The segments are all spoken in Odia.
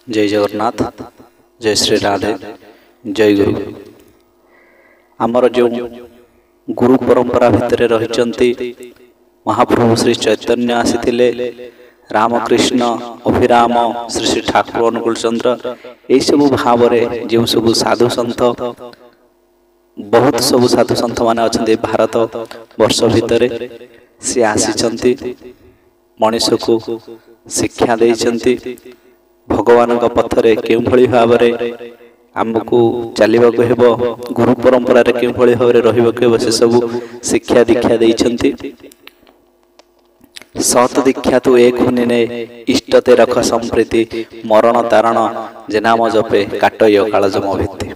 जय जगन्नाथ, जय श्री राधे, जय गुरु। आमर जो गुरु परंपरा भितर रही महाप्रभु श्री चैतन्य आसी रामकृष्ण अभिराम श्री श्री ठाकुर अनुकूल चंद्र यही सब भाव जो सब साधु सन्थ बहुत सब साधु सन्थ मान अच्छा भारत वर्ष भितर सी आसी मनीष को शिक्षा देइछन्ति भगवान पथरे केउ भली भाव आमको चलने को हेब गुरु परंपरा केउ भली भाव रहिबा से सब शिक्षा दीक्षा देइछन्ति। सत दीक्षा तो एक हुनिने इष्टते रख संप्रीति मरण तारण जे नाम जपे काटय काल जम भित्ति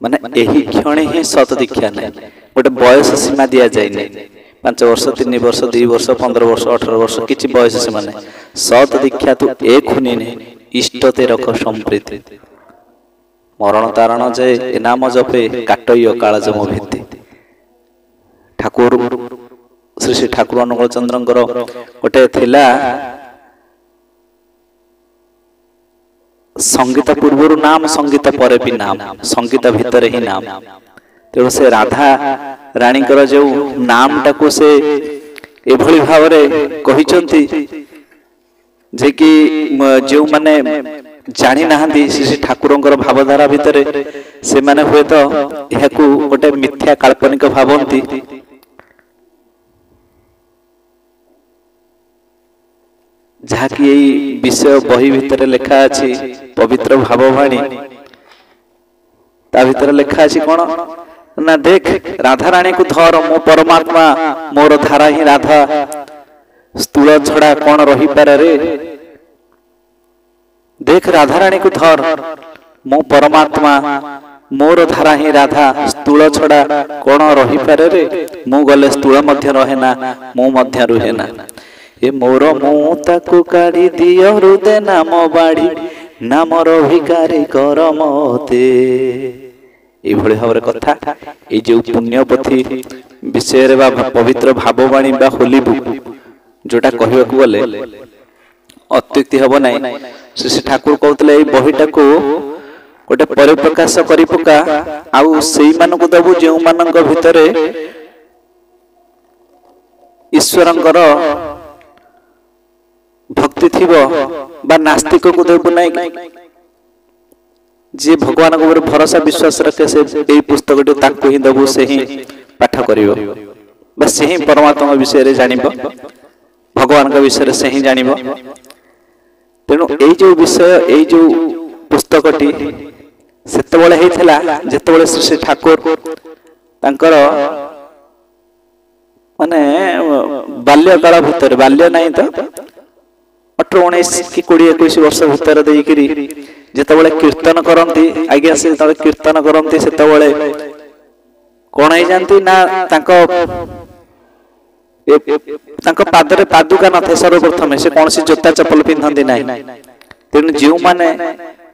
माने एही क्षण ही सत दीक्षा नै गोटे बयस सीमा दिया जाय नै 5 वर्ष 3 वर्ष 2 वर्ष 15 वर्ष 18 वर्ष किछि बयस सीमा नै सत दीक्षा तो एक हुनिने इष्टते रख संप्रीति मरण तारण जे नाम जपे काटय काल जम भित्ति। ठाकुर श्री श्री ठाकुर अनुकूल चंद्रंकर गोटे थिला संगीत पूर्व नाम संगीत पर भी नाम संगीत भितर ही नाम तेणु से राधा रानी जो नाम टाको से एभली भाव कहिचंती जे कि जो माने जानी नाहंती श्री श्री ठाकुरंकर भावधारा भितर से माने हुए तो यहाकू गोटे मिथ्या काल्पनिक भावंती जहाँकि यही विषय बही भितर लेखा अछि पवित्र भाववाणी ता भितर लेखा अछि कोन ना देख राधा रानी को धर मो परमात्मा मोर धारा ही राधा स्थूल छड़ा कोन रही पारे रे देख राधा रानी को धर मो परमात्मा मोर धारा ही राधा स्थूल छड़ा कोन रही पारे रे मु गले स्थूल मध्य रहे ना मु मध्य रुहे ना ए मोर मुताकू काढ़ी दियो हृदय नाम बाड़ी नामर भिकारी कर मते एभली भाव कथा ए जो पुण्यपथी विषय बा पवित्र भाववाणी बा होली बुक जोटा कहवा को गले अत्युक्ति हब नै श्री श्री ठाकुर कहतले ए बहीटा को गोटे परिप्रकाश करि पका आउ सेई मान को दबु जेउ मानक भितरे ईश्वरंकर भक्ति थी बा नास्तिक को देबु नै जे भगवान को ऊपर भरोसा विश्वास रखे से ए पुस्तक ताको ही दबु से ही पाठ करिवो बस से ही परमात्मा विषय रे जानिबो भगवान का विषय से ही जानिबो। तेणु ए जो विषय ए जो पुस्तकटी सेते बळे हेथला जेते बळे श्री श्री ठाकुर तांकर माने बाल्य काल भितर बाल्य नहीं तो 18 19 कि 20 21 वर्ष भीतर देकरी जेतबेले कीर्तन करंती आज्ञा से तबे कीर्तन करंती सेतबेले कोन हे जानती ना तांको पादरे पादुका नथे सर्वप्रथम से कोन सी जोता चप्पल पिंधंती नै तेनु जेउ माने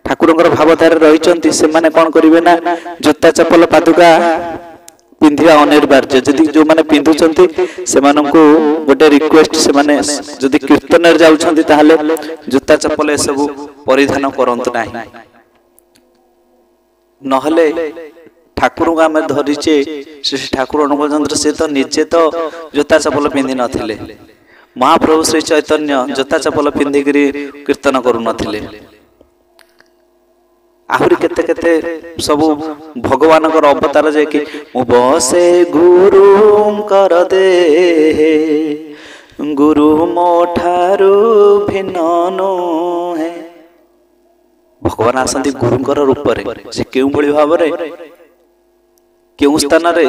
ठाकुरंकर भावधारे रहिचंती से माने कोन करिवे ना जोता चप्पल पादुका पिंधिया अनिवार्य जदि जो माने पिंधुचंती से माननको गोटे रिक्वेस्ट से माने जदि कीर्तन रे जाउछंती ताहाले जूता चप्पल ए सब परिधान करंत नाही नहले ठाकुर को आमे धरिचे श्री ठाकुर अनुकूल चंद्र से तो निजे तो जूता चप्पल पिंधि नथिले महाप्रभु श्री चैतन्य जूता चप्पल पिंधि करी कीर्तन करू नथिले आहुरी केते केते सब भगवान को अवतार जे कि मु बसे गुरु कर दे गुरु मो ठारू भिन्ननु है भगवान आसंती गुरुंकर रूप रे से केउ भली भाव रे केउ स्थान रे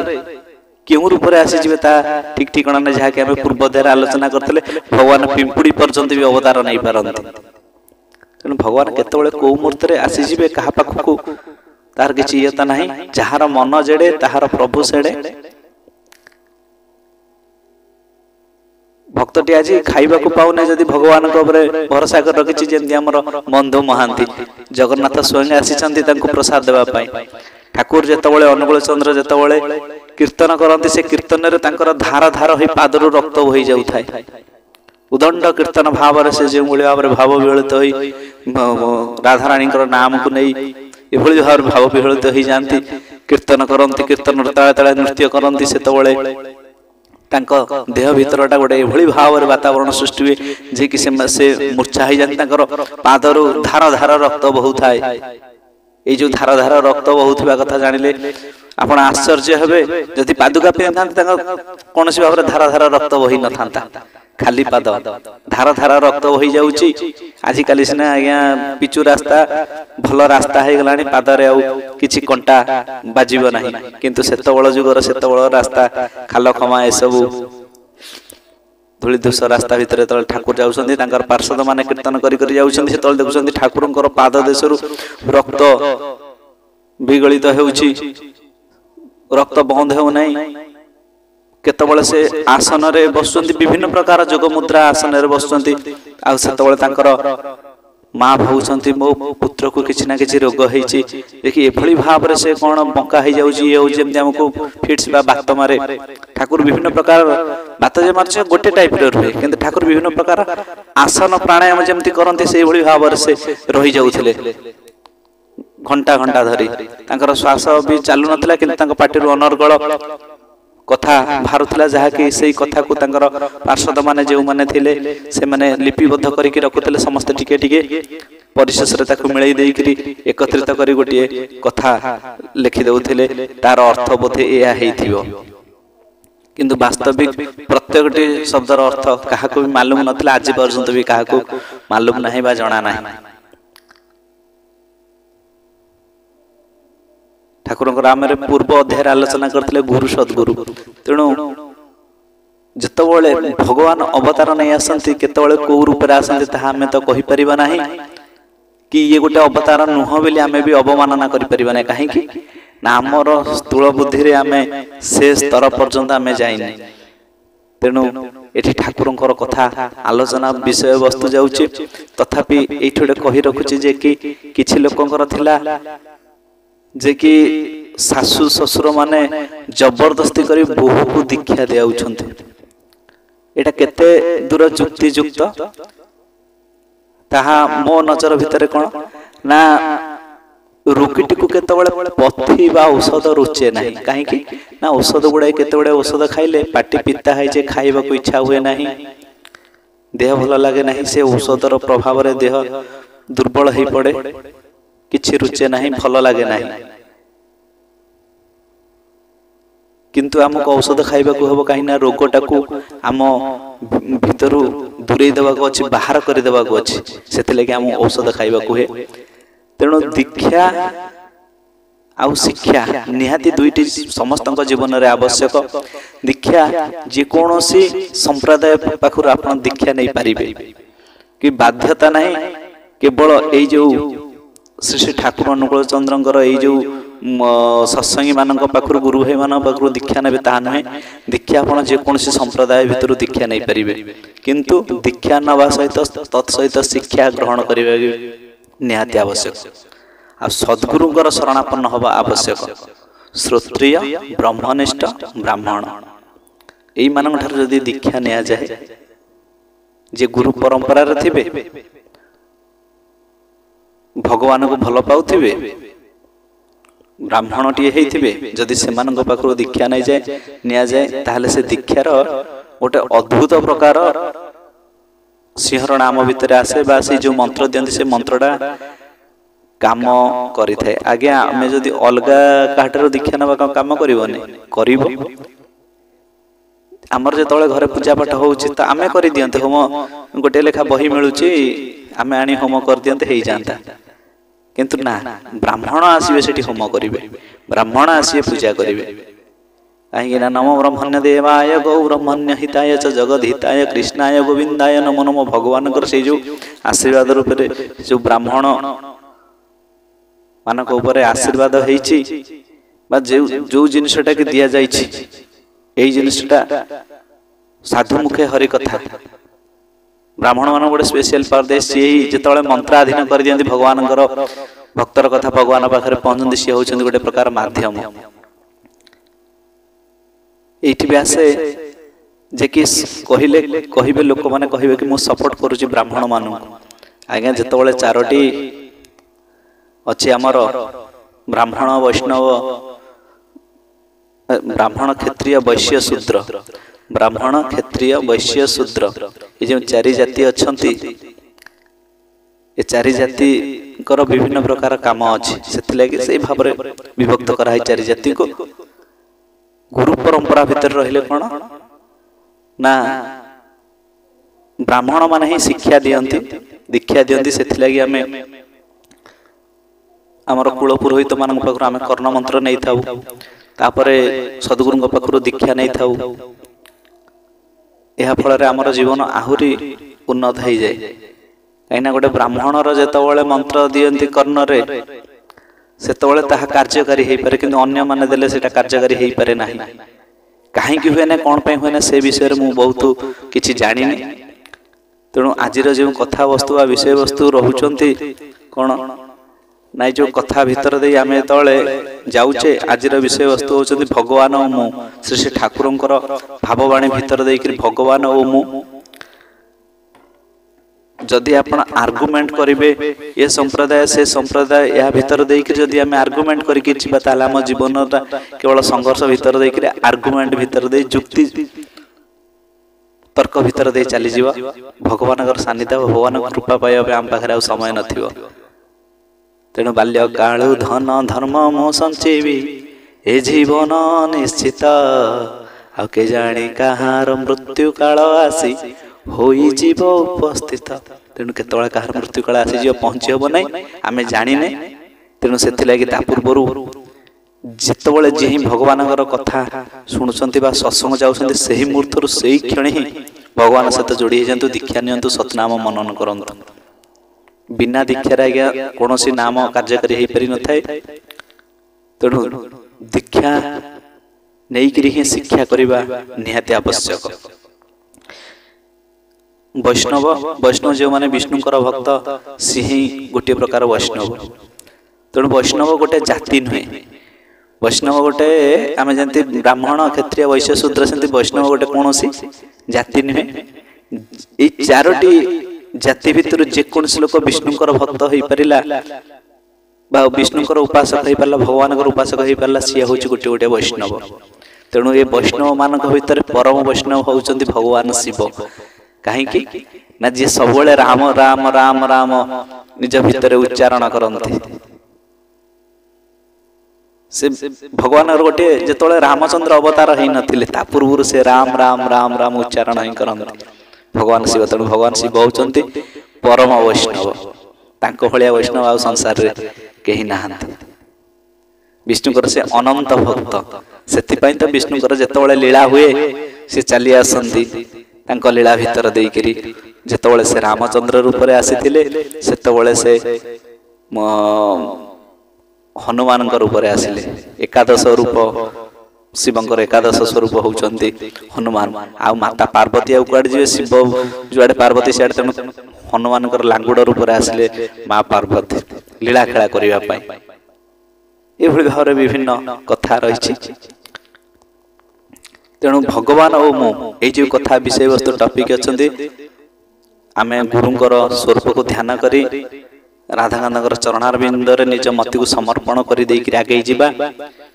केउ रूप रे आसी जिवे ता ठीक ठिकाना ने जहा के हम पूर्व देर आलोचना करथले भगवान पिंपुड़ी पर्यंत भी अवतार नहीं पारंती तेणु भगवान केतबेले को मूर्त रे आसी जिवे कहा पाखु तार किछि इयता नाही जहार मन जेडे ताहार प्रभु सेडे भक्तटी आज खाइबा को पाउने जदि भगवान को ऊपर भरोसा कर रखिछि जेंति हमर बंधु महांती जगन्नाथ स्वयं आसीचंती तांको प्रसाद देबा पाई ठाकुर जेतबेले अनुकूल चंद्र जेतबेले कीर्तन करंती से कीर्तन रे तांकर धार धार होई पादरु रक्त होई जाउथाय उदंड कीर्तन भाव से जो भाव भाव विलित ରାଧାରାଣୀଙ୍କର ନାମକୁ ନେଇ ଏଭଳି ଭାବରେ ଭାବ ବିହଳିତ ହେଇଯାଆନ୍ତି, କୀର୍ତ୍ତନ କରନ୍ତି, କୀର୍ତ୍ତନର ତାଳେ ତାଳେ ନୃତ୍ୟ କରନ୍ତି। ସେତେବେଳେ ତାଙ୍କ ଦେହ ଭିତରଟା ଗୋଟେ ଏଭଳି ଭାବରେ ବାତାବରଣ ସୃଷ୍ଟି ହୁଏ ଯେ କି ସେ ମୂର୍ଚ୍ଛା ହେଇଯାନ୍ତି। ତାଙ୍କର ପାଦରୁ ଧାର ଧାର ରକ୍ତ ବହୁଥାଏ। ଏଇ ଯୋଉ ଧାର ଧାର ରକ୍ତ ବହୁଥିବା କଥା ଜାଣିଲେ ଆପଣ ଆଶ୍ଚର୍ଯ୍ୟ ହେବେ। ଯଦି ପାଦୁକା ପିନ୍ଧିଥାନ୍ତେ ତାଙ୍କ କୌଣସି ଭାବରେ ଧାର ଧାର ରକ୍ତ ବହି ନଥାନ୍ତା, ଖାଲି ପାଦ ଧାର ଧାର ରକ୍ତ ବହି ଯାଉଛି। ଆଜିକାଲି ସିନା ଆଜ୍ଞା ପିଚୁ ରାସ୍ତା, ଭଲ ରାସ୍ତା ହେଇଗଲାଣି, ପାଦରେ ଆଉ କିଛି କଣ୍ଟା ବାଜିବ ନାହିଁ, କିନ୍ତୁ ସେତେବେଳ ଯୁଗର ସେତେବେଳ ରାସ୍ତା ଖାଲ ଖମା ଏସବୁ ଧୂଳି ଧୂସ ରାସ୍ତା ଭିତରେ ଯେତେବେଳେ ଠାକୁର ଯାଉଛନ୍ତି, ତାଙ୍କର ପାର୍ଷଦ ମାନେ କୀର୍ତ୍ତନ କରି କରି ଯାଉଛନ୍ତି, ସେତେବେଳେ ଦେଖୁଛନ୍ତି ଠାକୁରଙ୍କର ପାଦ ଦେଶରୁ ରକ୍ତ ବିଗଳିତ ହେଉଛି, ରକ୍ତ ବନ୍ଦ ହେଉନାହିଁ। କେତେବେଳେ ସେ ଆସନରେ ବସୁଛନ୍ତି, ବିଭିନ୍ନ ପ୍ରକାର ଯୋଗ ମୁଦ୍ରା ଆସନରେ ବସୁଛନ୍ତି, ଆଉ ସେତେବେଳେ ତାଙ୍କର ମା ଭାବୁଛନ୍ତି ମୋ ପୁତ୍ରକୁ କିଛି ନା କିଛି ରୋଗ ହେଇଛି, ଦେଖି ଏଭଳି ଭାବରେ ସେ କଣ ବଙ୍କା ହେଇଯାଉଛି, ଇଏ ହଉଛି, ଯେମିତି ଆମକୁ ଫିଟ୍ସ ବା ବାତ ମାରେ। ଠାକୁର ବିଭିନ୍ନ ପ୍ରକାର ବାତ ଯେ ମାରୁଛି ଗୋଟେ ଟାଇପର ରୁହେ, କିନ୍ତୁ ଠାକୁର ବିଭିନ୍ନ ପ୍ରକାର ଆସନ ପ୍ରାଣାୟାମ ଯେମିତି କରନ୍ତି ସେଇଭଳି ଭାବରେ ସେ ରହିଯାଉଥିଲେ ଘଣ୍ଟା ଘଣ୍ଟା ଧରି। ତାଙ୍କର ଶ୍ୱାସ ବି ଚାଲୁନଥିଲା, କିନ୍ତୁ ତାଙ୍କ ପାଟିରୁ ଅନର୍ଗଳ କଥା ବାହାରୁଥିଲା, ଯାହାକି ସେଇ କଥାକୁ ତାଙ୍କର ପାର୍ଷଦ ମାନେ ଯେଉଁମାନେ ଥିଲେ ସେମାନେ ଲିପିବଦ୍ଧ କରିକି ରଖୁଥିଲେ। ସମସ୍ତେ ଟିକେ ଟିକେ ପରିଶେଷରେ ତାକୁ ମିଳେଇ ଦେଇକରି ଏକତ୍ରିତ କରି ଗୋଟିଏ କଥା ଲେଖି ଦେଉଥିଲେ, ତାର ଅର୍ଥ ବୋଧେ ଏହା ହେଇଥିବ। କିନ୍ତୁ ବାସ୍ତବିକ ପ୍ରତ୍ୟେକଟି ଶବ୍ଦର ଅର୍ଥ କାହାକୁ ବି ମାଲୁମ ନଥିଲା, ଆଜି ପର୍ଯ୍ୟନ୍ତ ବି କାହାକୁ ମାଲୁମ ନାହିଁ ବା ଜଣା ନାହିଁ। ଠାକୁରଙ୍କର ଆମେ ପୂର୍ବ ଅଧ୍ୟାୟରେ ଆଲୋଚନା କରିଥିଲେ ଗୁରୁ ସଦ୍ଗୁରୁ। ତେଣୁ ଯେତେବେଳେ ଭଗବାନ ଅବତାର ନେଇ ଆସନ୍ତି, କେତେବେଳେ କୋଉ ରୂପରେ ଆସନ୍ତି ତାହା ଆମେ ତ କହିପାରିବା ନାହିଁ, କି ଇଏ ଗୋଟେ ଅବତାର ନୁହଁ ବୋଲି ଆମେ ବି ଅବମାନନା କରିପାରିବା ନାହିଁ। କାହିଁକି ନା ଆମର ସ୍ଥୂଳ ବୁଦ୍ଧିରେ ଆମେ ସେ ସ୍ତର ପର୍ଯ୍ୟନ୍ତ ଆମେ ଯାଇନି। ତେଣୁ ଏଠି ଠାକୁରଙ୍କର କଥା ଆଲୋଚନା ବିଷୟବସ୍ତୁ ଯାଉଛି। ତଥାପି ଏଇଠି ଗୋଟେ କହି ରଖୁଛି ଯେ କି କିଛି ଲୋକଙ୍କର ଥିଲା ଯେ କି ଶାଶୁ ଶ୍ୱଶୁର ମାନେ ଜବରଦସ୍ତି କରି ବୋହୂକୁ ଦୀକ୍ଷା ଦିଆଉଛନ୍ତି। ଏଇଟା କେତେ ଦୂର ଯୁକ୍ତିଯୁକ୍ତ ତାହା ମୋ ନଜର ଭିତରେ କଣ ନା, ରୋଗୀଟିକୁ କେତେବେଳେ ପଥି ବା ଔଷଧ ରୁଚେ ନାହିଁ। କାହିଁକି ନା ଔଷଧ ଗୁଡାଏ କେତେବେଳେ ଔଷଧ ଖାଇଲେ ପାଟି ପିତା ହେଇଯାଏ, ଖାଇବାକୁ ଇଚ୍ଛା ହୁଏ ନାହିଁ, ଦେହ ଭଲ ଲାଗେ ନାହିଁ, ସେ ଔଷଧର ପ୍ରଭାବରେ ଦେହ ଦୁର୍ବଳ ହେଇ ପଡେ, କିଛି ରୁଚେ ନାହିଁ, ଭଲ ଲାଗେ ନାହିଁ। କିନ୍ତୁ ଆମକୁ ଔଷଧ ଖାଇବାକୁ ହବ, କାହିଁକି ନା ରୋଗଟାକୁ ଆମ ଭିତରୁ ଦୂରେଇ ଦେବାକୁ ଅଛି, ବାହାର କରିଦେବାକୁ ଅଛି, ସେଥିଲାଗି ଆମକୁ ଔଷଧ ଖାଇବାକୁ ହୁଏ। ତେଣୁ ଦୀକ୍ଷା ଆଉ ଶିକ୍ଷା ନିହାତି ଦୁଇଟି ସମସ୍ତଙ୍କ ଜୀବନରେ ଆବଶ୍ୟକ। ଦୀକ୍ଷା ଯେକୌଣସି ସମ୍ପ୍ରଦାୟ ପାଖରୁ ଆପଣ ଦୀକ୍ଷା ନେଇପାରିବେ, କି ବାଧ୍ୟତା ନାହିଁ କେବଳ ଏଇ ଯୋଉ ଶ୍ରୀ ଶ୍ରୀ ଠାକୁର ଅନୁକୂଳ ଚନ୍ଦ୍ରଙ୍କର ଏଇ ଯୋଉ ସତ୍ସଙ୍ଗୀ ମାନଙ୍କ ପାଖରୁ, ଗୁରୁ ଭାଇ ମାନଙ୍କ ପାଖରୁ ଦୀକ୍ଷା ନେବେ ତାହା ନୁହେଁ। ଦୀକ୍ଷା ଆପଣ ଯେକୌଣସି ସମ୍ପ୍ରଦାୟ ଭିତରୁ ଦୀକ୍ଷା ନେଇପାରିବେ, କିନ୍ତୁ ଦୀକ୍ଷା ନେବା ସହିତ ତତ୍ସହିତ ଶିକ୍ଷା ଗ୍ରହଣ କରିବା ନିହାତି ଆବଶ୍ୟକ। ଆଉ ସଦ୍ଗୁରୁଙ୍କର ଶରଣାପନ୍ନ ହବା ଆବଶ୍ୟକ। ଶ୍ରୋତ୍ରିୟ, ବ୍ରହ୍ମନିଷ୍ଠ, ବ୍ରାହ୍ମଣ ଏଇମାନଙ୍କ ଠାରୁ ଯଦି ଦୀକ୍ଷା ନିଆଯାଏ, ଯେ ଗୁରୁ ପରମ୍ପରାରେ ଥିବେ, ଭଗବାନଙ୍କୁ ଭଲ ପାଉଥିବେ, ବ୍ରାହ୍ମଣଟିଏ ହେଇଥିବେ, ଯଦି ସେମାନଙ୍କ ପାଖରୁ ଦୀକ୍ଷା ନିଆଯାଏ ତାହେଲେ ସେ ଦୀକ୍ଷାର ଗୋଟେ ଅଦ୍ଭୁତ ପ୍ରକାର ସିଂହରଣ ଆମ ଭିତରେ ଆସେ, ବା ସେ ଯୋଉ ମନ୍ତ୍ର ଦିଅନ୍ତି ସେ ମନ୍ତ୍ରଟା କାମ କରିଥାଏ। ଆଜ୍ଞା ଆମେ ଯଦି ଅଲଗା କାହାଠାରୁ ଦୀକ୍ଷା ନେବା କାମ କରିବନି, କରିବ। ଆମର ଯେତେବେଳେ ଘରେ ପୂଜା ପାଠ ହଉଛି ତ ଆମେ କରିଦିଅନ୍ତେ, ହୋମ ଗୋଟେ ଲେଖା ବହି ମିଳୁଛି, ଆମେ ଆଣି ହୋମ କରିଦିଅନ୍ତେ, ହେଇଯାଆନ୍ତା। କିନ୍ତୁ ନା, ବ୍ରାହ୍ମଣ ଆସିବେ ସେଠି ହୋମ କରିବେ, ବ୍ରାହ୍ମଣ ଆସିବେ ପୂଜା କରିବେ। କାହିଁକି ନା ନମୋ ବ୍ରହ୍ମଣ୍ୟ ଦେବାୟ ଗୌ ବ୍ରହ୍ମଣ୍ୟ ହିତାୟ ଚ ଜଗଦ ହିତାୟ କୃଷ୍ଣାୟ ଗୋବିନ୍ଦାୟ ନମୋ ନମୋ। ଭଗବାନଙ୍କର ସେଇ ଯୋଉ ଆଶୀର୍ବାଦ ରୂପରେ ଯୋଉ ବ୍ରାହ୍ମଣ ମାନଙ୍କ ଉପରେ ଆଶୀର୍ବାଦ ହେଇଛି, ବା ଯୋଉ ଜିନିଷଟା କି ଦିଆଯାଇଛି, ଏଇ ଜିନିଷଟା ସାଧୁ ମୁଖେ ହରି କଥା, ବ୍ରାହ୍ମଣ ମାନଙ୍କୁ ଗୋଟେ ସ୍ପେଶିଆଲ ପାୱାର ଦେଇ ସିଏ ଯେତେବେଳେ ମନ୍ତ୍ରାଧୀନ କରିଦିଅନ୍ତି ଭଗବାନଙ୍କର ଭକ୍ତର କଥା ଭଗବାନ ପାଖରେ ପହଞ୍ଚନ୍ତି, ସିଏ ହଉଛନ୍ତି ଗୋଟେ ପ୍ରକାର ମାଧ୍ୟମ। ଏଇଠି ବି ଆସେ ଯେ କି କହିବେ ଲୋକମାନେ କହିବେ କି ମୁଁ ସପୋର୍ଟ କରୁଛି ବ୍ରାହ୍ମଣ ମାନଙ୍କୁ, आज्ञा जिते चारोटी अच्छी आमर ब्राह्मण वैष्णव ब्राह्मण क्षत्रिय वैश्य शूद्र ब्राह्मण क्षत्रिय वैश्य शूद्र ये जो चारि जाति अच्छी ये चारि जाति विभिन्न प्रकार काम अच्छी से भाव विभक्त कराई चारि जाति को गुरु परंपरा भितर रहिले कौन ना ब्राह्मण मान ही शिक्षा दियंती दीक्षा दियंती से आम आमर कुल पुरोहित मान पाखु आम कर्ण मंत्र नहीं था तापरे सद्गुरु पाखु दीक्षा नहीं था यह फल आमर जीवन आहुरी उन्नत हो जाए कहीं गोटे ब्राह्मणर जिते मंत्र दियंती कर्ण रे सेतबले ताहा कार्यकारी हो पारे किंतु अन्य माने देले सेटा कार्यकारी हो पारे नाही कहीं हुए ना कौन हुए ना से विषय में मुझे बहुत किसी जानी तेणु आज जो कथा वस्तु विषय वस्तु रोचंती कौन ना जो कथा भितर दे आम तले जाऊे आज विषय वस्तु होती भगवान और मु श्री श्री ठाकुर भाववाणी भितर दे भगवान और मु जदि आप आर्गुमेंट करेंगे ये संप्रदाय से संप्रदाय या भितर देकर जदि आम आर्गुमेंट करके आम जीवन केवल संघर्ष भितर देकर आर्गुमेंट भितर दे जुक्ति तर्क भितर दे चली जीव भगवान सानिध्य भगवान कृपा पाइबा आम पाखे समय नथिबो तेणु बाल्य कालु धन धर्म मो संचेबी ए जीवन निश्चित आ के जानी कहार मृत्यु काल आसी होई जीव उपस्थित तेणु केतबेला कहार मृत्यु काल आसी जीव पहुंची हम ना आम जाने तेणु से पूर्वर जितेबाला जी भगवान कथा शुणुंट सत्संग जाऊँच से ही मुहूर्त से ही क्षण ही भगवान सहित जोड़ी जातु दीक्षा नियंतु सतनाम मनन करंतु बिना दीक्षार आज्ञा कौन नाम कार्यकारी हो पारि न थाए तेणु दीक्षा नहीं ही शिक्षा करने निहाती आवश्यक वैष्णव वैष्णव जो माने विष्णुकर भक्त सी ही गोटे प्रकार वैष्णव तेणु वैष्णव गोटे जाति नुहे वैष्णव गोटे आम जमी ब्राह्मण क्षत्रिय वैश्य शूद्र से वैष्णव गोटे कौन जाति नुहे ये चारोटी जाति भितर जेकोसी लोक विष्णुकर भक्त हो पारा विष्णुकर उपासक हो पारा भगवान उपासक हो पारा सी हूँ गोटे गोटे वैष्णव तेणु ये वैष्णव मान भर परम वैष्णव होउचंती भगवान शिव कहीं ना जी सब राम राम राम राम निज भितर उच्चारण करते से भगवान गोटे जिते रामचंद्र अवतार हो नथिले ता पूर्व से राम राम राम राम उच्चारण ही करते भगवान शिव तेणु भगवान शिव होउचंती परम वैष्णव तांको भलिया वैष्णव आ संसार रे केही नाहंती विष्णुकर से अनंत भक्त से तो विष्णुकर जिते लीला हुए से चली आसती तांको लीला भितर देकरी जितेबाला से रामचंद्र रूप में आसीथिले सेतेबाला से हनुमान रूप में आसिले एकादश रूप शिवंकर एकादश स्वरूप होउचंती हनुमान आ माता पार्वती आड़ जी शिव जुआड़े पार्वती सियाड़े तेणु हनुमान लांगुड़ रूप में आसिले माँ पार्वती लीला खेला करने ये भाव में विभिन्न कथा रही तेणु भगवान और मु ये कथा विषय वस्तु टॉपिक अच्छे आम गुरुंकर स्वरूप को ध्यान करी राधाकांत चरणारविंदर निज मति को समर्पण कर आगे जावा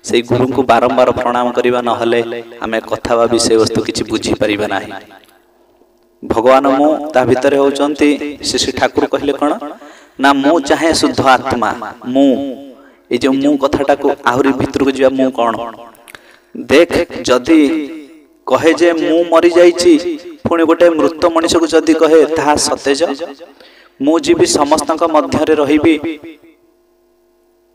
से गुरु को बारंबार प्रणाम करवा नहले आम कथा वा विषय वस्तु किसी बुझीपर ना भगवान मु ता भितर होउचंती श्री श्री ठाकुर कहले कौन ना मु चाहे शुद्ध आत्मा मु ये जो मु कथाटा को आहरी भितर को जावा मु कौन देख जदि कहे जे मु मरी जाइछि पुणी गोटे मृत मनीष को जदि कहे ताहा सतेज मु जीवी समस्त मध्य रही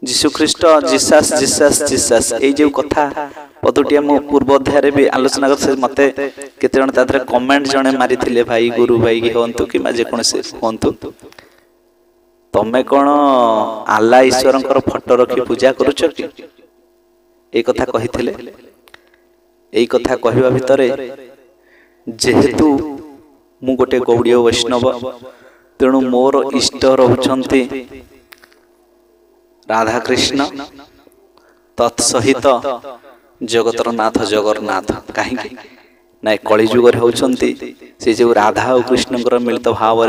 जीशुख्रीष्ट जीसास जीसास जीसास ये जो कथा पदुटिया मो पूर्व अध्याय भी आलोचना कर मत केते कमेंट जड़े मारी भाई गुरु भाई हूँ कि जेकोसी हूँ तमें कौन आल्ला ईश्वर फोटो रखी पूजा करुच कि ये कथा कही यही कथा कहवा भितर जेहेतु मु गोटे गौड़ीय वैष्णव तेणु मोर इष्ट रोचंती राधा कृष्ण तत्सहित जगतर नाथ जगन्नाथ कहीं ना कलिजुग होती से जो राधा और कृष्ण मिलित भाव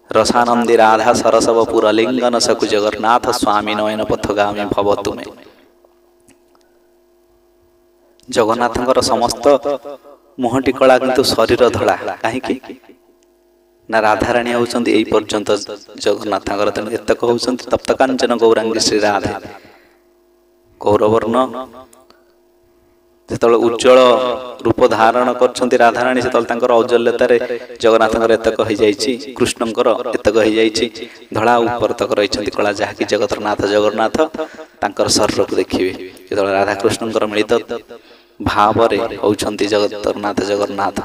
रसानंदी राधा सरसव पुरलिंगन सकु जगन्नाथ स्वामी नयन पथगामी भव तुमे। जगन्नाथंकर समस्त मुहटी कला किंतु शरीर धड़ा कहीं ना राधाराणी होउछंती एई पर्यंत जगन्नाथंकर तेणु एतक होउछंती तप्तकांचन गौरांगी श्री राधे। गौरवर्ण जेतବେଳେ उज्जवल रूप धारण करछंती राधाराणी सेतବେଳେ औज्जल्यतार जगन्नाथंकर एतक हो जाइछि, कृष्णंकर एतक हो जाइछि। धड़ा ऊपर तक रहिछंती कला जहाँकि जगतरनाथ जगन्नाथ तांकर शरीर को देखिबे जेतବେଳେ राधा कृष्णंकर मिलित भाव रे होउछंती जगतरनाथ जगन्नाथ।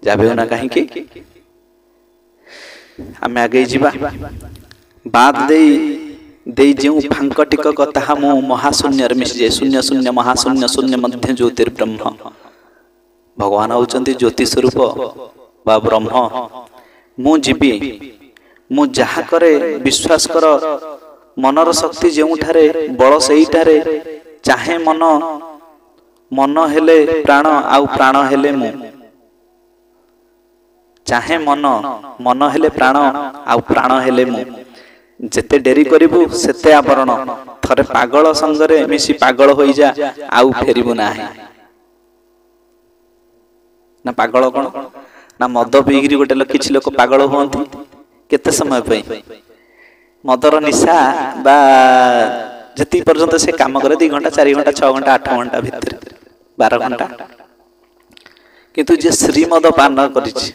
जाबे ना कहीं आमे आगे जीवा बाद दे जो फांक टिकक ताहा मु महाशून्य मिशि जाए। शून्य शून्य महाशून्य शून्य मध्य ज्योतिर्ब्रह्म। भगवान होउछंती ज्योति स्वरूप बा ब्रह्म। मु जीवी मु जहा करे विश्वास कर मनर शक्ति जेउठारे बल सेइठारे चाहे मन मन हेले प्राण आउ प्राण हेले मु चाहे मन मन हेले प्राण आउ प्राण हेले मु। जेते डेरी करिबु सेते आवरण। थरे पागल संगरे मिसी पागल होई जा आउ फेरिबु नाही। ना पागल कोन ना मद पीगिरी गोटे किछि लोक पागल होंती केते समय पई मदर निशा बा जति पर्यंत से काम करे 2 घंटा 4 घंटा 6 घंटा 8 घंटा भितर 12 घंटा किंतु जे श्रीमद पान करिछि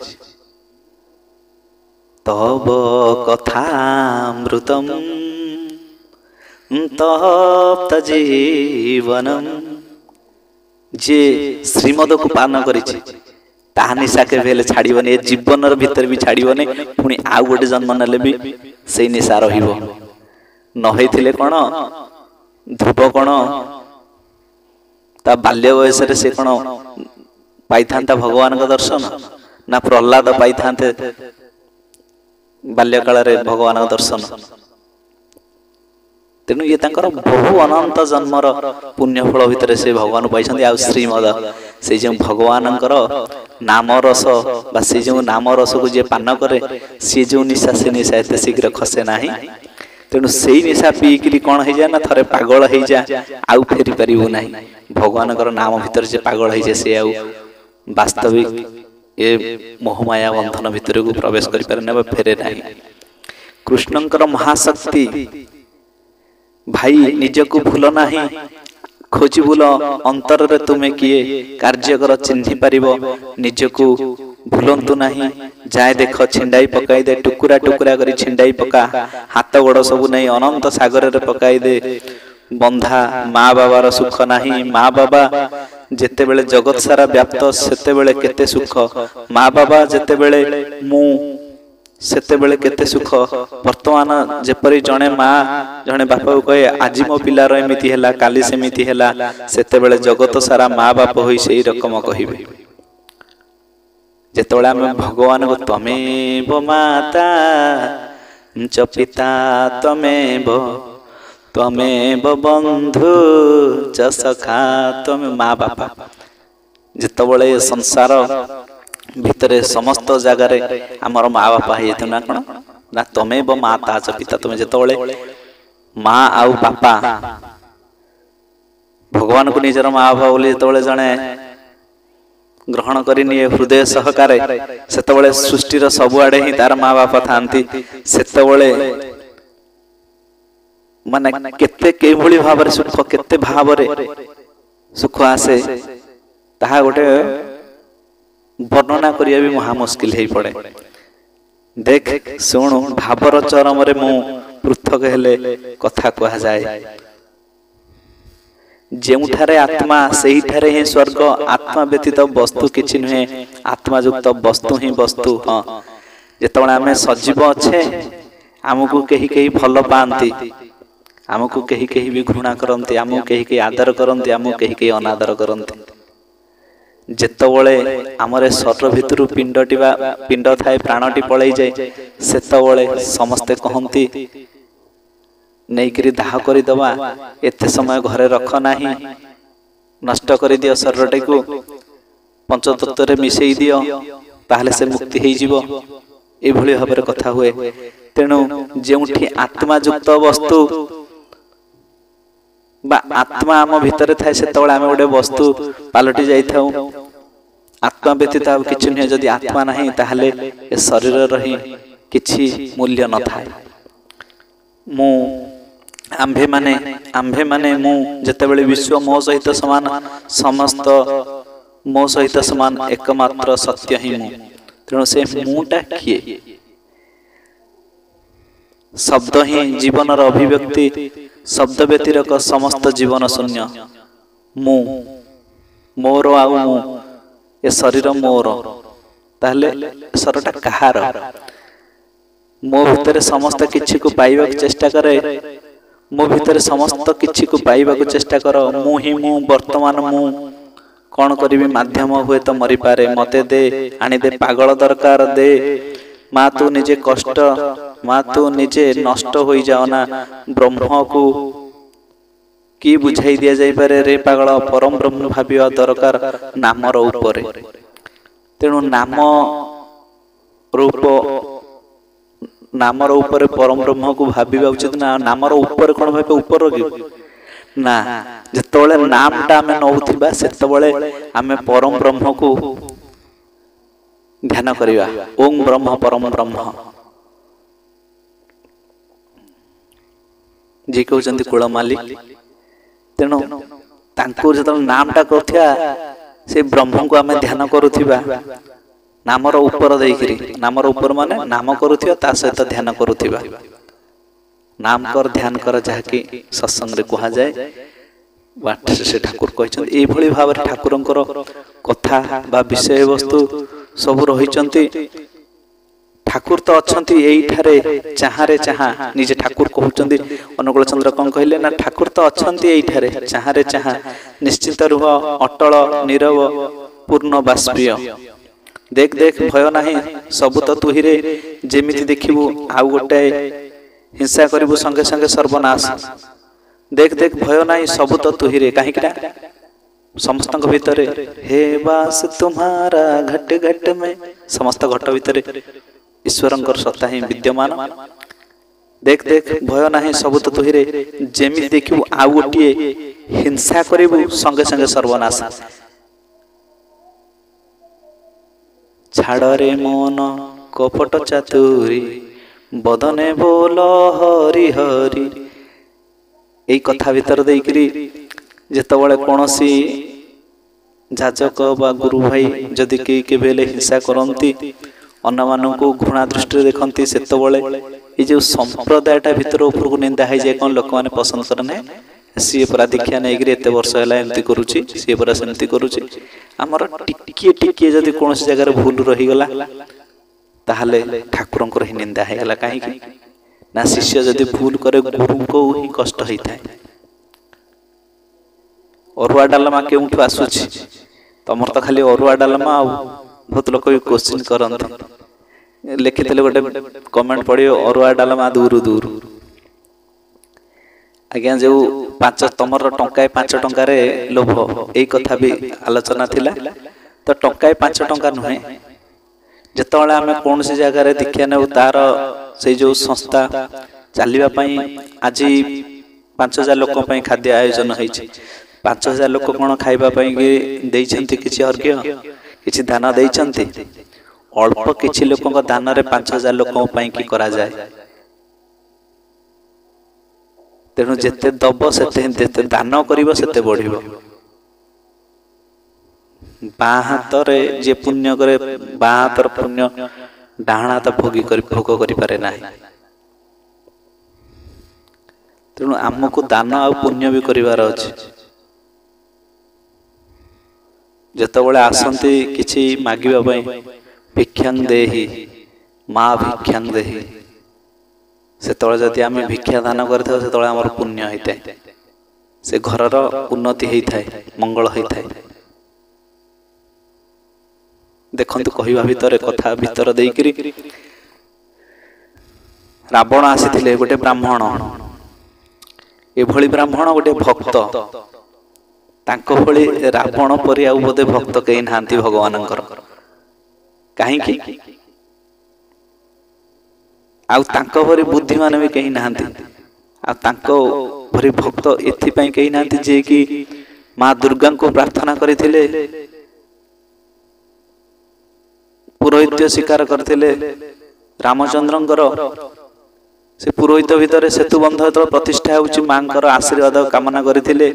तब कथामृतम तप्त जीवनम। जे श्रीमद को पान करिछि ताहा निशा के भेले छाड़ीबने ए जीवनर भीतर भी छाड़ीबने पुणी आउ गोटे जन्म नेले भी सेई निशा रहिबो। न होइथिले कोन ध्रुव कोन ता बाल्य वयस रे से कोन पाइथांता भगवान का दर्शन ना प्रहलाद पाइथांते बाल्यकाल रे भगवान का दर्शन। तेणु ये तांकर बहु अनंत जन्मर पुण्यफल भितर से भगवान पाइछन्ती। आ श्रीमद से जो भगवानंकर नाम रस बा से जो नाम रस को जे पान करे सी जो निशा से निशा एते शीघ्र खसे नाही। तेणु सेई निशा पीकिली कौन हो जाए ना थरे पागल हो जा आउ फेरी पारिबु नाही। भगवानंकर नाम भितर जे पागल हो जाए से आउ वास्तविक ए मोहमाया बंधन भितर को प्रवेश करि पारे ना फेरे नाही। कृष्णंकर महाशक्ति भाई निजको भूल नाही खोजी बुल अंतर रे तुमे किए कार्य कर चिन्हि पारिबो निजको भूलंतु नाही। जाए देख छिंडाई पकाई दे टुकुरा टुकुरा करी छिंडाई पका हाथ गोड़ सब नहीं अनंत सागर रे पकाई दे। बंधा माँ बाबार सुख नाही। माँ बाबा जेते बेले जगत सारा व्याप्त सेते बेले केते सुख। माँ बाबा जेते बेले मु सेते बेले केते सुख। वर्तमान जेपरी जणे माँ जणे बापा को कहे आज मो पिलार एमिति हैला काली सेमिति हैला सेते बेले जगत सारा माँ बाप होई सेई रकम कहिबे। जेतोळे आमे भगवान को त्वमेव माता च पिता त्वमेव त्वमेव बंधु च सखा त्वमेव माँ बापा जेतोळे संसार भितरे समस्त जगार आमर माँ बापा है ना कौन ना त्वमेव माता च पिता। तुम जेतोळे माँ आउ बापा भगवान को निजर माँ बापा बोली जेतोळे जणे ग्रहण करिनी हृदय सहकार सेतोळे सृष्टिर सबुआडे ही तार माँ बापा थांती। सेतोळे माने केते केभली भाबरे सुख केते भाबरे सुख आसे ताहा गोटे वर्णना करिया भी महा मुश्किल है पड़े। देख सुन भावर चरम रे मु पृथक हेले कथा कहा जाए। जेउठारे आत्मा सेही ठारे ही स्वर्ग। आत्मा व्यतीत वस्तु किछि नुहे आत्मा युक्त वस्तु ही वस्तु। हाँ जेतबळे आमे सजीव अच्छे आमको कहीं कहीं भल पाती आमको कहीं कहीं भी घृणा करते आमको कहीं कहीं आदर करते आमको कहीं कहीं अनादर करते। जेतबळे आमरे शरीर भितरु पिंडटी बा पिंड थाए प्राणटी पळै जाए सेतबळे समस्ते कहंती नैकरी दाह करि दबा एते समय घरे रख नाही नष्ट करि दियो शरीरटी को पंचतत्व रे मिसई दियो ताहले से मुक्ति हे जीवो। ଏଇଭଳି ଭାବରେ କଥା ହୁଏ। ତେଣୁ ଯେଉଁଠି ଆତ୍ମା ଯୁକ୍ତ ବସ୍ତୁ ବା ଆତ୍ମା ଆମ ଭିତରେ ଥାଏ ସେତେବେଳେ ଆମେ ଗୋଟେ ବସ୍ତୁ ପାଲଟି ଯାଇଥାଉ। ଆତ୍ମା ବ୍ୟତୀତ ଆଉ କିଛି ନୁହେଁ। ଯଦି ଆତ୍ମା ନାହିଁ ତାହେଲେ ଏ ଶରୀରର ହିଁ କିଛି ମୂଲ୍ୟ ନଥାଏ। ଆମ୍ଭେମାନେ ମୁଁ ଯେତେବେଳେ ବିଶ୍ୱ ମୋ ସହିତ ସମାନ, ସମସ୍ତ ମୋ ସହିତ ସମାନ, ଏକମାତ୍ର ସତ୍ୟ ହିଁ ମୁଁ। ତେଣୁ ସେ ମୁଁଟା କିଏ? ଶବ୍ଦ ହିଁ ଜୀବନର ଅଭିବ୍ୟକ୍ତି। ଶବ୍ଦ ବ୍ୟତିରେକ ସମସ୍ତ ଜୀବନ ଶୂନ୍ୟ। ମୁଁ, ମୋର ଆଉ ମୁଁ, ଏ ଶରୀର ମୋର। ତାହେଲେ ଶରୀରଟା କାହାର? ମୋ ଭିତରେ ସମସ୍ତ କିଛିକୁ ପାଇବାକୁ ଚେଷ୍ଟା କରେ। ମୋ ଭିତରେ ସମସ୍ତ କିଛିକୁ ପାଇବାକୁ ଚେଷ୍ଟା କର। ମୁଁ ହିଁ ମୁଁ, ବର୍ତ୍ତମାନ ମୁଁ। କଣ କରିବି? ମାଧ୍ୟମ ହୁଏତ ମରିପାରେ, ମତେ ଦେ, ଆଣିଦେ, ପାଗଳ ଦରକାର ଦେ। ମା ତୁ ନିଜେ କଷ୍ଟ, ମା ତୁ ନିଜେ ନଷ୍ଟ ହୋଇଯାଅ ନା। ବ୍ରହ୍ମକୁ କି ବୁଝାଇ ଦିଆଯାଇପାରେ ରେ ପାଗଳ, ପରମ ବ୍ରହ୍ମ ଭାବିବା ଦରକାର ନାମର ଉପରେ। ତେଣୁ ନାମର ଉପରେ ପରମ ବ୍ରହ୍ମକୁ ଭାବିବା ଉଚିତ ନା। ନାମର ଉପରେ କଣ ଭାବେ ଉପର କି? ନା, ଯେତେବେଳେ ନାମଟା ଆମେ ନଉଥିବା ସେତେବେଳେ ଆମେ ପରମ ବ୍ରହ୍ମକୁ ଧ୍ୟାନ କରିବା। ଓಂ ବ୍ରହ୍ମ ପରମ ବ୍ରହ୍ମ ଯିଏ କହୁଛନ୍ତି କୁଳମାଲି। ତେଣୁ ତାଙ୍କୁ ଯେତେବେଳେ ନାମଟା କରୁଥିବା, ସେ ବ୍ରହ୍ମଙ୍କୁ ଆମେ ଧ୍ୟାନ କରୁଥିବା ନାମର ଉପର ଦେଇକିରି। ନାମର ଉପର ମାନେ ନାମ କରୁଥିବା, ତା ସହିତ ଧ୍ୟାନ କରୁଥିବା। ନାମ କର ଧ୍ୟାନ କର, ଯାହାକି ସତ୍ସଙ୍ଗରେ କୁହାଯାଏ। ସେ ଠାକୁର କହିଛନ୍ତି ଏଇଭଳି ଭାବରେ ଠାକୁରଙ୍କର କଥା ବା ବିଷୟବସ୍ତୁ ସବୁ ରହିଛନ୍ତି। ଠାକୁର ତ ଅଛନ୍ତି ଏଇଠାରେ, ଚାହାରେ ଚାହା। ନିଜେ ଠାକୁର କହୁଛନ୍ତି। ଅନୁକୂଳ ଚନ୍ଦ୍ର କଣ କହିଲେ ନା, ଠାକୁର ତ ଅଛନ୍ତି ଏଇଠାରେ, ଚାହାରେ ଚାହା। ନିଶ୍ଚିତ ରୁହ, ଅଟଳ ନୀରବ ପୂର୍ଣ୍ଣ ବାଷ୍ପୀୟ। ଦେଖ ଦେଖ ଭୟ ନାହିଁ, ସବୁ ତ ତୁହିରେ। ଯେମିତି ଦେଖିବୁ ଆଉ ଗୋଟାଏ ହିଂସା କରିବୁ, ସଙ୍ଗେ ସଙ୍ଗେ ସର୍ବନାଶ। ଦେଖ ଦେଖ ଭୟ ନାହିଁ, ସବୁ ତ ତୁହିରେ। କାହିଁକି ନା ସମସ୍ତଙ୍କ ଭିତରେ ହେ ବାସ ତୁମ୍ହାରା ଘଟ ଘଟ ମେ, ସମସ୍ତ ଘଟ ଭିତରେ ଈଶ୍ୱରଙ୍କର ସତ୍ତା ହିଁ ବିଦ୍ୟମାନ। ଦେଖ ଦେଖ ଭୟ ନାହିଁ, ସବୁ ତ ତୁହିରେ। ଯେମିତି ଦେଖିବୁ ଆଉ ଗୋଟିଏ ହିଂସା କରିବୁ, ସଙ୍ଗେ ସଙ୍ଗେ ସର୍ବନାଶ। ଛାଡ଼ରେ ମନ କପଟ ଚାତୁରୀ, ବଦନେ ବୋଲ ହରି ହରି। ଏଇ କଥା ଭିତରେ ଦେଇକିରି ଯେତେବେଳେ କୌଣସି ଯାଜକ ବା ଗୁରୁ ଭାଇ ଯଦି କେବେ ହେଲେ ହିଂସା କରନ୍ତି, ଅନ୍ୟମାନଙ୍କୁ ଘୃଣା ଦୃଷ୍ଟିରେ ଦେଖନ୍ତି, ସେତେବେଳେ ଏଇ ଯୋଉ ସମ୍ପ୍ରଦାୟଟା ଭିତର ଉପରକୁ ନିନ୍ଦା ହେଇଯାଏ। କଣ ଲୋକମାନେ ପସନ୍ଦ କରେ ନାହିଁ, ସିଏ ପରା ଦୀକ୍ଷା ନେଇକିରି ଏତେ ବର୍ଷ ହେଲା ଏମିତି କରୁଛି, ସିଏ ପରା ସେମିତି କରୁଛି। ଆମର ଟିକିଏ ଟିକିଏ ଯଦି କୌଣସି ଜାଗାରେ ଭୁଲ ରହିଗଲା, ତାହେଲେ ଠାକୁରଙ୍କର ହିଁ ନିନ୍ଦା ହେଇଗଲା। କାହିଁକି ନା ଶିଷ୍ୟ ଯଦି ଭୁଲ କରେ, ଗୁରୁଙ୍କୁ ହିଁ କଷ୍ଟ ହେଇଥାଏ। ଅରୁଆ ଡାଲମା କେଉଁଠୁ ଆସୁଛି? ତମର ତ ଖାଲି ଅରୁଆ ଡାଲମା। ଆଉ ବହୁତ ଲୋକ ବି କୋଶ୍ଚିନ୍ କରନ୍ତି। ଲେଖିଥିଲେ ଗୋଟେ କମେଣ୍ଟ ପଢିବ, ଅରୁଆ ଡାଲମା ଦୂରୁ ଦୂରୁ। ଆଜ୍ଞା, ଯୋଉ ତମର ଟଙ୍କାଏ 5 ଟଙ୍କାରେ ଲୋଭ, ଏଇ କଥା ବି ଆଲୋଚନା ଥିଲା। ତ ଟଙ୍କାଏ 5 ଟଙ୍କା ନୁହେଁ। ଯେତେବେଳେ ଆମେ କୌଣସି ଜାଗାରେ ଦୀକ୍ଷା ନେଉ, ତାର ସେଇ ଯୋଉ ସଂସ୍ଥା ଚାଲିବା ପାଇଁ ଆଜି 5000 ଲୋକଙ୍କ ପାଇଁ ଖାଦ୍ୟ ଆୟୋଜନ ହେଇଛି। 5000 ଲୋକ କଣ ଖାଇବା ପାଇଁ ଦେଇଛନ୍ତି? କିଛି ଅର୍ଘ୍ୟ, କିଛି ଦାନ ଦେଇଛନ୍ତି? ଅଳ୍ପ କିଛି ଲୋକଙ୍କ ଦାନରେ 5000 ଲୋକଙ୍କ ପାଇଁ କି କରାଯାଏ। ତେଣୁ ଯେତେ ଦବ ଯେତେ ଦାନ କରିବ ସେତେ ବଢିବ। ବାଁ ହାତରେ ଯିଏ ପୁଣ୍ୟ କରେ, ବାଁ ହାତର ପୁଣ୍ୟ ଡାହାଣ ହାତ ଭୋଗ କରିପାରେ ନାହିଁ। ତେଣୁ ଆମକୁ ଦାନ ଆଉ ପୁଣ୍ୟ ବି କରିବାର ଅଛି। ଯେତେବେଳେ ଆସନ୍ତି କିଛି ମାଗିବା ପାଇଁ, ଭିକ୍ଷାଂ ଦେହି ମା ଭିକ୍ଷାଂ ଦେହି, ସେତେବେଳେ ଯଦି ଆମେ ଭିକ୍ଷା ଦାନ କରିଥାଉ, ସେତେବେଳେ ଆମର ପୁଣ୍ୟ ହେଇଥାଏ। ସେ ଘରର ଉନ୍ନତି ହେଇଥାଏ, ମଙ୍ଗଳ ହେଇଥାଏ। ଦେଖନ୍ତୁ, କହିବା ଭିତରେ କଥା ଭିତର ଦେଇକିରି ରାବଣ ଆସିଥିଲେ, ଗୋଟେ ବ୍ରାହ୍ମଣ। ଏଭଳି ବ୍ରାହ୍ମଣ ଗୋଟେ ଭକ୍ତ। ତାଙ୍କ ଭଳି ରାବଣ ପରି ଆଉ ବୋଧେ ଭକ୍ତ କେହି ନାହାନ୍ତି ଭଗବାନଙ୍କର। କାହିଁକି? ଆଉ ତାଙ୍କ ଭଳି ବୁଦ୍ଧିମାନ ବି କେହି ନାହାନ୍ତି, ଆଉ ତାଙ୍କ ଭଳି ଭକ୍ତ ଏଥିପାଇଁ କେହି ନାହାନ୍ତି ଯିଏକି ମା ଦୁର୍ଗାଙ୍କୁ ପ୍ରାର୍ଥନା କରିଥିଲେ, ପୁରୋହିତ ସ୍ୱୀକାର କରିଥିଲେ ରାମଚନ୍ଦ୍ରଙ୍କର। ସେ ପୁରୋହିତ ଭିତରେ ସେତୁ ବନ୍ଧ ଯେତେବେଳେ ପ୍ରତିଷ୍ଠା ହେଉଛି ମାଙ୍କର ଆଶୀର୍ବାଦ କାମନା କରିଥିଲେ,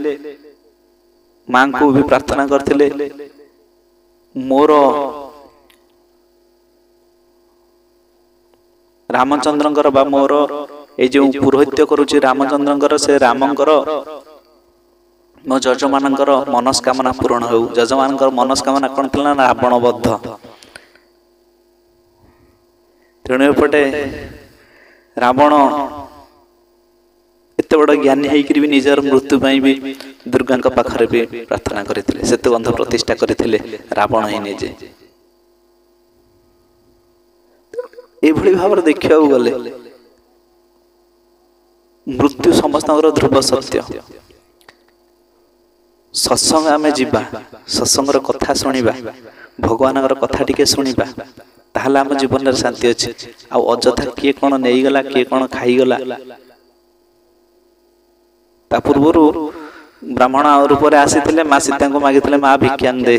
ମାଙ୍କୁ ବି ପ୍ରାର୍ଥନା କରିଥିଲେ ମୋର ରାମଚନ୍ଦ୍ରଙ୍କର ବା ମୋର ଏଇ ଯେଉଁ ପୁରୋହିତ କରୁଛି ରାମଚନ୍ଦ୍ରଙ୍କର, ସେ ରାମଙ୍କର ମୋ ଯଜମାନଙ୍କର ମନସ୍କାମନା ପୂରଣ ହେଉ। ଯଜମାନଙ୍କର ମନସ୍କାମନା କ'ଣ ଥିଲା ନା ରାବଣ ବଦ୍ଧ। ତେଣୁ ଏପଟେ ରାବଣ ଏତେ ବଡ଼ ଜ୍ଞାନୀ ହେଇକରି ବି ନିଜର ମୃତ୍ୟୁ ପାଇଁ ବି ଦୁର୍ଗାଙ୍କ ପାଖରେ ବି ପ୍ରାର୍ଥନା କରିଥିଲେ, ସେତୁ ବନ୍ଧ ପ୍ରତିଷ୍ଠା କରିଥିଲେ ରାବଣ ହିଁ ନିଜେ। ଏଇଭଳି ଭାବରେ ଦେଖିବାକୁ ଗଲେ ମୃତ୍ୟୁ ସମସ୍ତଙ୍କର ଧ୍ରୁବ ସତ୍ୟ। ସତ୍ସଙ୍ଗ ଆମେ ଯିବା, ସତ୍ସଙ୍ଗର କଥା ଶୁଣିବା, ଭଗବାନଙ୍କର କଥା ଟିକେ ଶୁଣିବା, ତାହେଲେ ଆମ ଜୀବନରେ ଶାନ୍ତି ଅଛି। ଆଉ ଅଯଥା କିଏ କ'ଣ ନେଇଗଲା, କିଏ କ'ଣ ଖାଇଗଲା। ତା ପୂର୍ବରୁ ବ୍ରାହ୍ମଣ ରୂପରେ ଆସିଥିଲେ, ମା ସୀତାଙ୍କୁ ମାଗିଥିଲେ ମା ଭିକ୍ଷାଂ ଦେ।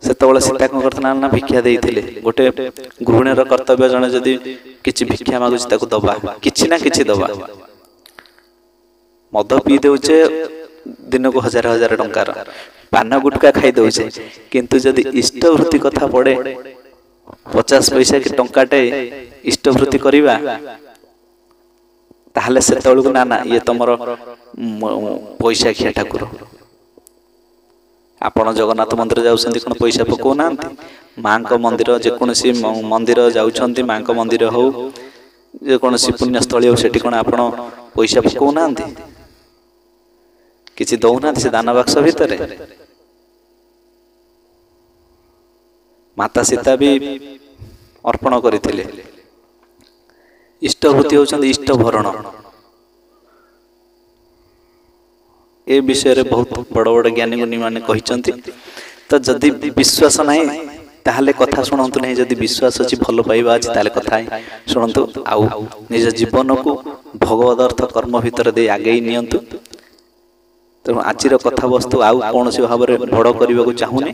ସେତେବେଳେ ସୀତା କ'ଣ କରିଥିଲେ ନା ଭିକ୍ଷା ଦେଇଥିଲେ। ଗୋଟେ ଗୃହିଣୀର କର୍ତ୍ତବ୍ୟ, ଜଣେ ଯଦି କିଛି ଭିକ୍ଷା ମାଗୁଛି ତାକୁ ଦବା, କିଛି ନା କିଛି ଦବା। ମଦ ପିଇ ଦେଉଛେ ଦିନକୁ 1000 ଟଙ୍କାର, ପାନ ଗୁଟକା ଖାଇ ଦେଉଛେ, କିନ୍ତୁ ଯଦି ଇଷ୍ଟବୃତ୍ତି କଥା ପଡ଼େ 50 ପଇସା କି ଟଙ୍କାଟେ ଇଷ୍ଟବୃତ୍ତି କରିବା, ତାହେଲେ ସେତେବେଳକୁ ନା ନା ଇଏ ତମର ପଇସା ଖିଆ ଠାକୁର। ଆପଣ ଜଗନ୍ନାଥ ମନ୍ଦିର ଯାଉଛନ୍ତି, କ'ଣ ପଇସା ପକାଉନାହାନ୍ତି? ମାଙ୍କ ମନ୍ଦିର, ଯେକୌଣସି ମନ୍ଦିର ଯାଉଛନ୍ତି, ମାଙ୍କ ମନ୍ଦିର ହଉ, ଯେକୌଣସି ପୁଣ୍ୟସ୍ଥଳୀ ହଉ, ସେଠି କ'ଣ ଆପଣ ପଇସା ପକାଉନାହାନ୍ତି? କିଛି ଦଉନାହାନ୍ତି ସେ ଦାନ ବାକ୍ସ ଭିତରେ? ମାତା ସୀତା ବି ଅର୍ପଣ କରିଥିଲେ। ଇଷ୍ଟବୃତ୍ତି ହେଉଛନ୍ତି ଇଷ୍ଟ ଭରଣ। ଏ ବିଷୟରେ ବହୁତ ବଡ଼ ବଡ଼ ଜ୍ଞାନୀ ମାନେ କହିଛନ୍ତି। ତ ଯଦି ବିଶ୍ୱାସ ନାହିଁ ତାହେଲେ କଥା ଶୁଣନ୍ତୁ ନାହିଁ, ଯଦି ବିଶ୍ୱାସ ଅଛି, ଭଲ ପାଇବା ଅଛି, ତାହେଲେ କଥା ଶୁଣନ୍ତୁ। ଆଉ ନିଜ ଜୀବନକୁ ଭଗବଦ ଅର୍ଥ କର୍ମ ଭିତରେ ଦେଇ ଆଗେଇ ନିଅନ୍ତୁ। ତେଣୁ ଆଜିର କଥାବସ୍ତୁ ଆଉ କୌଣସି ଭାବରେ ବଡ଼ କରିବାକୁ ଚାହୁଁନି।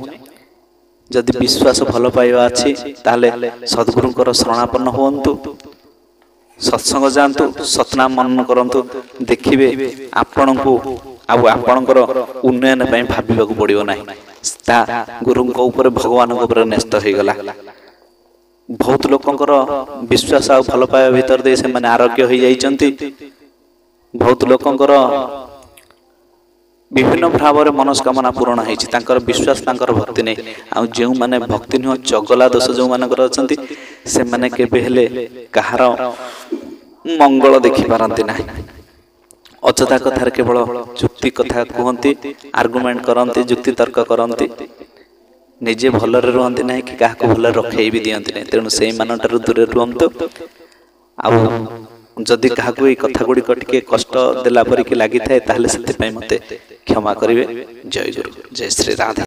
ଯଦି ବିଶ୍ୱାସ ଭଲ ପାଇବା ଅଛି ତାହେଲେ ସଦ୍ଗୁରୁଙ୍କର ଶରଣାପନ୍ନ ହୁଅନ୍ତୁ, ସତ୍ସଙ୍ଗ ଯାଆନ୍ତୁ, ସତନାମ ମନନ କରନ୍ତୁ, ଦେଖିବେ ଆପଣଙ୍କୁ ଆଉ ଆପଣଙ୍କର ଉନ୍ନୟନ ପାଇଁ ଭାବିବାକୁ ପଡ଼ିବ ନାହିଁ। ତା ଗୁରୁଙ୍କ ଉପରେ, ଭଗବାନଙ୍କ ଉପରେ ନ୍ୟସ୍ତ ହେଇଗଲା। ବହୁତ ଲୋକଙ୍କର ବିଶ୍ୱାସ ଆଉ ଭଲ ପାଇବା ଭିତରେ ଦେଇ ସେମାନେ ଆରୋଗ୍ୟ ହେଇଯାଇଛନ୍ତି। ବହୁତ ଲୋକଙ୍କର ବିଭିନ୍ନ ଭାବରେ ମନସ୍କାମନା ପୂରଣ ହେଇଛି, ତାଙ୍କର ବିଶ୍ୱାସ, ତାଙ୍କର ଭକ୍ତି ନାହିଁ। ଆଉ ଯେଉଁମାନେ ଭକ୍ତି ନୁହଁ, ଚଗଲା ଦୋଷ ଯେଉଁମାନଙ୍କର ଅଛନ୍ତି, ସେମାନେ କେବେ ହେଲେ କାହାର ମଙ୍ଗଳ ଦେଖିପାରନ୍ତି ନାହିଁ। ଅଯଥା କଥାରେ କେବଳ ଯୁକ୍ତି କଥା କୁହନ୍ତି, ଆର୍ଗୁମେଣ୍ଟ କରନ୍ତି, ଯୁକ୍ତି ତର୍କ କରନ୍ତି, ନିଜେ ଭଲରେ ରୁହନ୍ତି ନାହିଁ କି କାହାକୁ ଭଲରେ ରଖେଇ ବି ଦିଅନ୍ତି ନାହିଁ। ତେଣୁ ସେଇମାନଠାରୁ ଦୂରରେ ରୁହନ୍ତୁ। ଆଉ ଯଦି କାହାକୁ ଏଇ କଥା ଗୁଡ଼ିକ ଟିକେ କଷ୍ଟ ଦେଲା ପରିକି ଲାଗିଥାଏ, ତାହେଲେ ସେଥିପାଇଁ ମୋତେ କ୍ଷମା କରିବେ। ଜୟ ଗୁରୁ, ଜୟ ଶ୍ରୀ ରାଧେ।